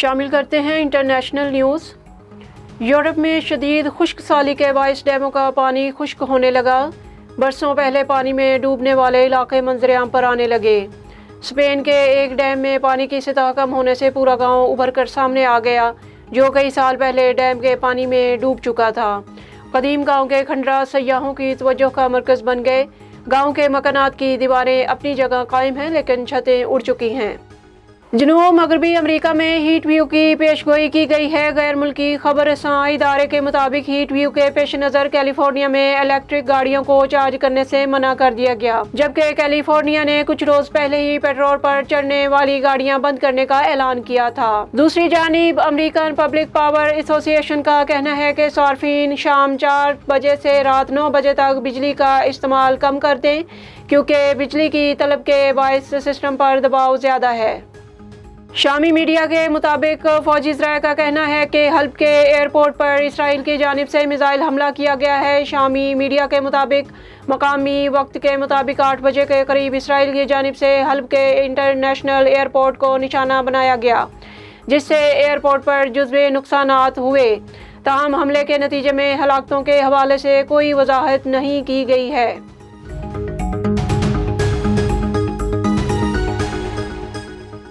شامل کرتے ہیں انٹرنیشنل نیوز۔ یورپ میں شدید خشک سالی کے باعث ڈیموں کا پانی خشک ہونے لگا۔ برسوں پہلے پانی میں ڈوبنے والے علاقے منظر عام پر آنے لگے۔ اسپین کے ایک ڈیم میں پانی کی سطح کم ہونے سے پورا گاؤں ابھر کر سامنے آ گیا، جو کئی سال پہلے ڈیم کے پانی میں ڈوب چکا تھا۔ قدیم گاؤں کے کھنڈرات سیاحوں کی توجہ کا مرکز بن گئے۔ گاؤں کے مکانات کی دیواریں اپنی جگہ قائم ہیں، لیکن چھتیں اڑ چکی ہیں۔ جنوب مغربی امریکہ میں ہیٹ ویو کی پیش گوئی کی گئی ہے۔ غیر ملکی خبر رساں ادارے کے مطابق ہیٹ ویو کے پیش نظر کیلیفورنیا میں الیکٹرک گاڑیوں کو چارج کرنے سے منع کر دیا گیا، جبکہ کیلیفورنیا نے کچھ روز پہلے ہی پیٹرول پر چلنے والی گاڑیاں بند کرنے کا اعلان کیا تھا۔ دوسری جانب امریکن پبلک پاور ایسوسی ایشن کا کہنا ہے کہ صارفین شام 4 بجے سے رات 9 بجے تک بجلی کا استعمال کم کر دیں، کیونکہ بجلی کی طلب کے باعث سسٹم پر دباؤ زیادہ ہے۔ شامی میڈیا کے مطابق فوجی ذرائع کا کہنا ہے کہ حلب کے ایئرپورٹ پر اسرائیل کی جانب سے میزائل حملہ کیا گیا ہے۔ شامی میڈیا کے مطابق مقامی وقت کے مطابق 8 بجے کے قریب اسرائیل کی جانب سے حلب کے انٹرنیشنل ایئرپورٹ کو نشانہ بنایا گیا، جس سے ایئرپورٹ پر جزوی نقصانات ہوئے۔ تاہم حملے کے نتیجے میں ہلاکتوں کے حوالے سے کوئی وضاحت نہیں کی گئی ہے۔